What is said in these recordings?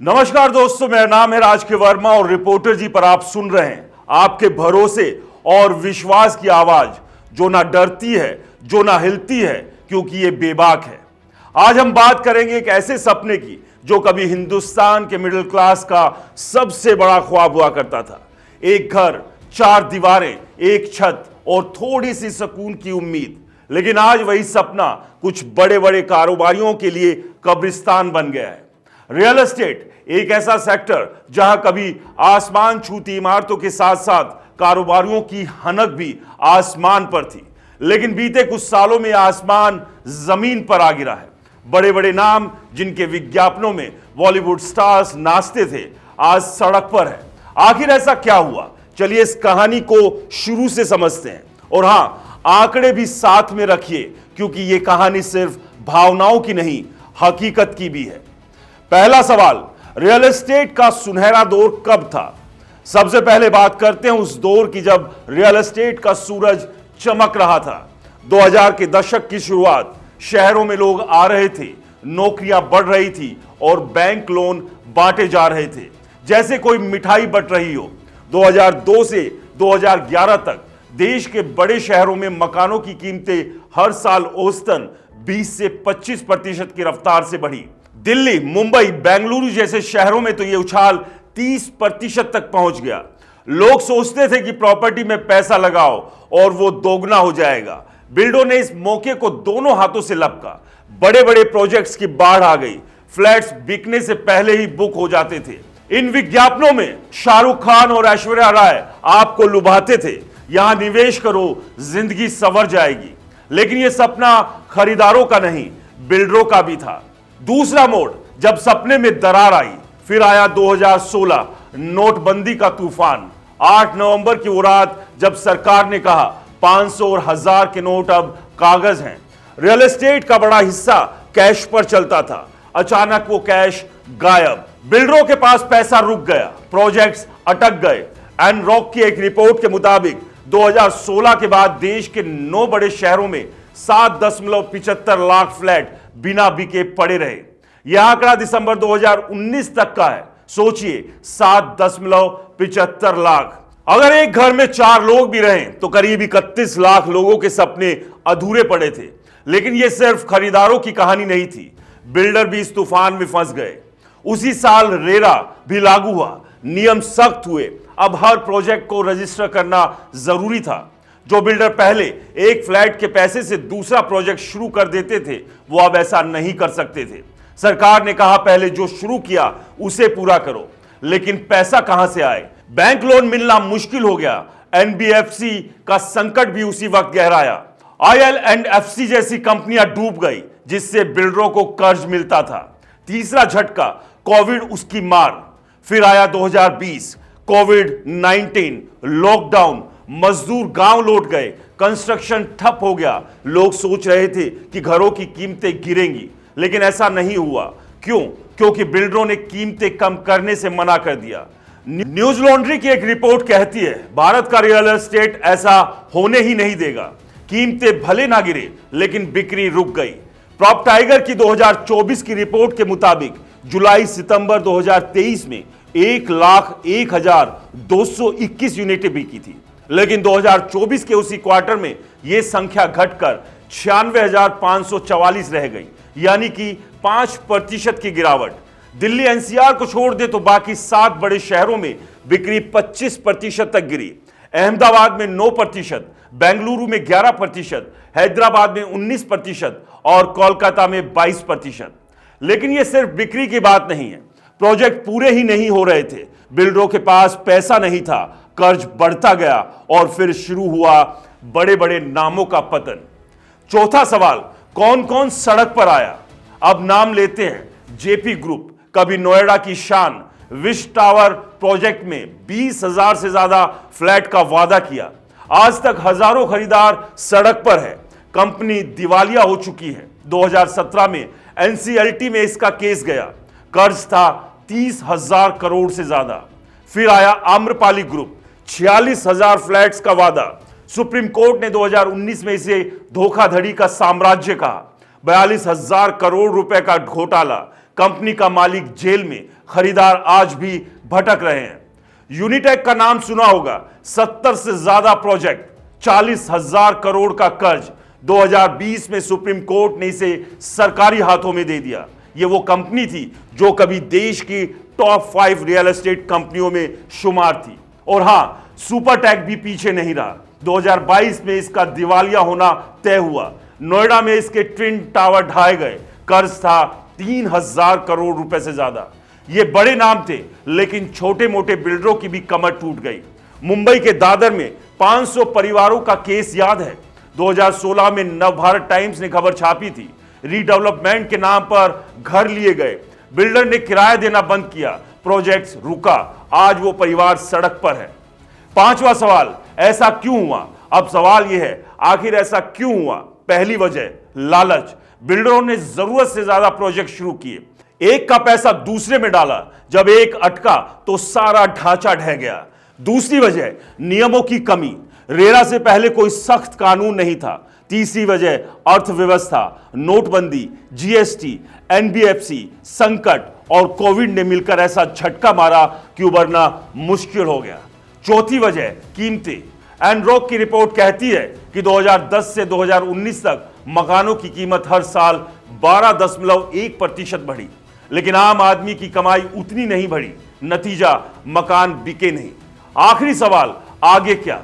नमस्कार दोस्तों, मेरा नाम है राज के वर्मा और रिपोर्टर जी पर आप सुन रहे हैं आपके भरोसे और विश्वास की आवाज, जो ना डरती है, जो ना हिलती है, क्योंकि ये बेबाक है। आज हम बात करेंगे एक ऐसे सपने की जो कभी हिंदुस्तान के मिडिल क्लास का सबसे बड़ा ख्वाब हुआ करता था। एक घर, चार दीवारें, एक छत और थोड़ी सी सुकून की उम्मीद। लेकिन आज वही सपना कुछ बड़े बड़े कारोबारियों के लिए कब्रिस्तान बन गया है। रियल एस्टेट एक ऐसा सेक्टर जहां कभी आसमान छूती इमारतों के साथ साथ कारोबारियों की हनक भी आसमान पर थी, लेकिन बीते कुछ सालों में आसमान जमीन पर आ गिरा है। बड़े बड़े नाम जिनके विज्ञापनों में बॉलीवुड स्टार्स नाचते थे, आज सड़क पर है। आखिर ऐसा क्या हुआ? चलिए इस कहानी को शुरू से समझते हैं। और हां, आंकड़े भी साथ में रखिए, क्योंकि यह कहानी सिर्फ भावनाओं की नहीं, हकीकत की भी है। पहला सवाल, रियल एस्टेट का सुनहरा दौर कब था? सबसे पहले बात करते हैं उस दौर की जब रियल एस्टेट का सूरज चमक रहा था। 2000 के दशक की शुरुआत, शहरों में लोग आ रहे थे, नौकरियां बढ़ रही थी और बैंक लोन बांटे जा रहे थे जैसे कोई मिठाई बंट रही हो। 2002 से 2011 तक देश के बड़े शहरों में मकानों की कीमतें हर साल औसतन 20 से 25% की रफ्तार से बढ़ी। दिल्ली, मुंबई, बेंगलुरु जैसे शहरों में तो यह उछाल 30% तक पहुंच गया। लोग सोचते थे कि प्रॉपर्टी में पैसा लगाओ और वो दोगुना हो जाएगा। बिल्डरों ने इस मौके को दोनों हाथों से लपका। बड़े बड़े प्रोजेक्ट्स की बाढ़ आ गई। फ्लैट्स बिकने से पहले ही बुक हो जाते थे। इन विज्ञापनों में शाहरुख खान और ऐश्वर्या राय आपको लुभाते थे, यहां निवेश करो, जिंदगी संवर जाएगी। लेकिन यह सपना खरीदारों का नहीं, बिल्डरों का भी था। दूसरा मोड़, जब सपने में दरार आई, फिर आया 2016 नोटबंदी का तूफान। 8 नवंबर की वो रात जब सरकार ने कहा 500 और 1000 के नोट अब कागज हैं। रियल एस्टेट का बड़ा हिस्सा कैश पर चलता था। अचानक वो कैश गायब। बिल्डरों के पास पैसा रुक गया, प्रोजेक्ट्स अटक गए। एनरॉक की एक रिपोर्ट के मुताबिक 2016 के बाद देश के 9 बड़े शहरों में 7.75 लाख फ्लैट बिना बिके पड़े रहे। यह आंकड़ा दिसंबर 2019 तक का है। सोचिए, 7.75 लाख। अगर एक घर में 4 लोग भी रहें तो करीब 31 लाख लोगों के सपने अधूरे पड़े थे। लेकिन यह सिर्फ खरीदारों की कहानी नहीं थी, बिल्डर भी इस तूफान में फंस गए। उसी साल रेरा भी लागू हुआ, नियम सख्त हुए। अब हर प्रोजेक्ट को रजिस्टर करना जरूरी था। जो बिल्डर पहले एक फ्लैट के पैसे से दूसरा प्रोजेक्ट शुरू कर देते थे, वो अब ऐसा नहीं कर सकते थे। सरकार ने कहा, पहले जो शुरू किया उसे पूरा करो। लेकिन पैसा कहां से आए? बैंक लोन मिलना मुश्किल हो गया। एनबीएफसी का संकट भी उसी वक्त गहराया। आईएल&एफसी जैसी कंपनियां डूब गई, जिससे बिल्डरों को कर्ज मिलता था। तीसरा झटका, कोविड, उसकी मार। फिर आया 2020, कोविड-19, लॉकडाउन, मजदूर गांव लौट गए, कंस्ट्रक्शन ठप हो गया। लोग सोच रहे थे कि घरों की कीमतें गिरेंगी, लेकिन ऐसा नहीं हुआ। क्यों? क्योंकि बिल्डरों ने कीमतें कम करने से मना कर दिया। न्यूज लॉन्ड्री की एक रिपोर्ट कहती है, भारत का रियल एस्टेट ऐसा होने ही नहीं देगा। कीमतें भले ना गिरे, लेकिन बिक्री रुक गई। प्रॉप टाइगर की 2024 की रिपोर्ट के मुताबिक जुलाई सितंबर 2023 में 1,01,221 यूनिटें बिकी थी। लेकिन 2024 के उसी क्वार्टर में यह संख्या घटकर 96,544 रह गई, यानी कि 5% की गिरावट। दिल्ली एनसीआर को छोड़ दे तो बाकी 7 बड़े शहरों में बिक्री 25% तक गिरी। अहमदाबाद में 9%, बेंगलुरु में 11%, हैदराबाद में 19% और कोलकाता में 22%। लेकिन यह सिर्फ बिक्री की बात नहीं है, प्रोजेक्ट पूरे ही नहीं हो रहे थे। बिल्डरों के पास पैसा नहीं था, कर्ज बढ़ता गया और फिर शुरू हुआ बड़े बड़े नामों का पतन। चौथा सवाल, कौन कौन सड़क पर आया? अब नाम लेते हैं। जेपी ग्रुप, कभी नोएडा की शान, विश टावर प्रोजेक्ट में 20,000 से ज्यादा फ्लैट का वादा किया। आज तक हजारों खरीदार सड़क पर है। कंपनी दिवालिया हो चुकी है। 2017 में एनसीएलटी में इसका केस गया। कर्ज था 30,000 करोड़ से ज्यादा। फिर आया आम्रपाली ग्रुप, 46,000 फ्लैट्स का वादा। सुप्रीम कोर्ट ने 2019 में इसे धोखाधड़ी का साम्राज्य कहा। 42,000 करोड़ रुपए का घोटाला। कंपनी का मालिक जेल में, खरीदार आज भी भटक रहे हैं। यूनिटेक का नाम सुना होगा, 70 से ज्यादा प्रोजेक्ट, 40,000 करोड़ का कर्ज। 2020 में सुप्रीम कोर्ट ने इसे सरकारी हाथों में दे दिया। यह वो कंपनी थी जो कभी देश की टॉप 5 रियल एस्टेट कंपनियों में शुमार थी। और हां, सुपरटेक भी पीछे नहीं रहा। 2022 में इसका दिवालिया होना तय हुआ। नोएडा में इसके ट्विन टावर ढाए गए। कर्ज था 3,000 करोड़ रुपए से ज्यादा। ये बड़े नाम थे, लेकिन छोटे मोटे बिल्डरों की भी कमर टूट गई। मुंबई के दादर में 500 परिवारों का केस याद है। 2016 में नवभारत टाइम्स ने खबर छापी थी। रीडेवलपमेंट के नाम पर घर लिए गए, बिल्डर ने किराया देना बंद किया, प्रोजेक्ट्स रुका। आज वो परिवार सड़क पर है। पांचवा सवाल, ऐसा क्यों हुआ? अब सवाल यह है, आखिर ऐसा क्यों हुआ? पहली वजह, लालच। बिल्डरों ने जरूरत से ज्यादा प्रोजेक्ट शुरू किए, एक का पैसा दूसरे में डाला। जब एक अटका तो सारा ढांचा ढह गया। दूसरी वजह, नियमों की कमी। रेरा से पहले कोई सख्त कानून नहीं था। तीसरी वजह, अर्थव्यवस्था, नोटबंदी, जीएसटी, एनबीएफसी, संकट और कोविड ने मिलकर ऐसा झटका मारा कि उबरना मुश्किल हो गया। चौथी वजह, कीमतें। एनरॉक की रिपोर्ट कहती है कि 2010 से 2019 तक मकानों की कीमत हर साल 12.1% बढ़ी, लेकिन आम आदमी की कमाई उतनी नहीं बढ़ी। नतीजा, मकान बिके नहीं। आखिरी सवाल, आगे क्या?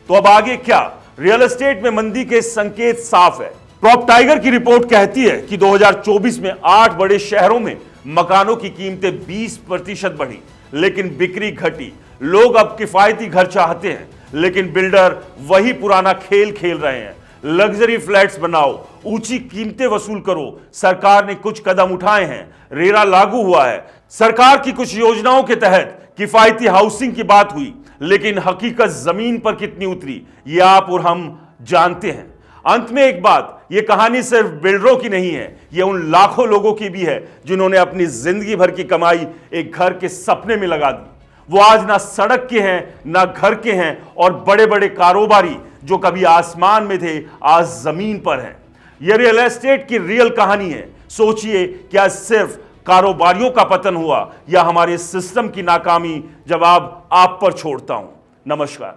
तो अब आगे क्या? रियल एस्टेट में मंदी के संकेत साफ है। प्रॉपटाइगर की रिपोर्ट कहती है कि 2024 में 8 बड़े शहरों में मकानों की कीमतें 20% बढ़ी, लेकिन बिक्री घटी। लोग अब किफायती घर चाहते हैं, लेकिन बिल्डर वही पुराना खेल खेल रहे हैं। लग्जरी फ्लैट्स बनाओ, ऊंची कीमतें वसूल करो। सरकार ने कुछ कदम उठाए हैं, रेरा लागू हुआ है। सरकार की कुछ योजनाओं के तहत किफायती हाउसिंग की बात हुई, लेकिन हकीकत जमीन पर कितनी उतरी, ये आप और हम जानते हैं। अंत में एक बात, ये कहानी सिर्फ बिल्डरों की नहीं है, ये उन लाखों लोगों की भी है जिन्होंने अपनी जिंदगी भर की कमाई एक घर के सपने में लगा दी। वो आज ना सड़क के हैं, ना घर के हैं, और बड़े बड़े कारोबारी जो कभी आसमान में थे आज जमीन पर हैं। यह रियल एस्टेट की रियल कहानी है। सोचिए, क्या सिर्फ कारोबारियों का पतन हुआ या हमारे सिस्टम की नाकामी? जवाब आप पर छोड़ता हूं। नमस्कार।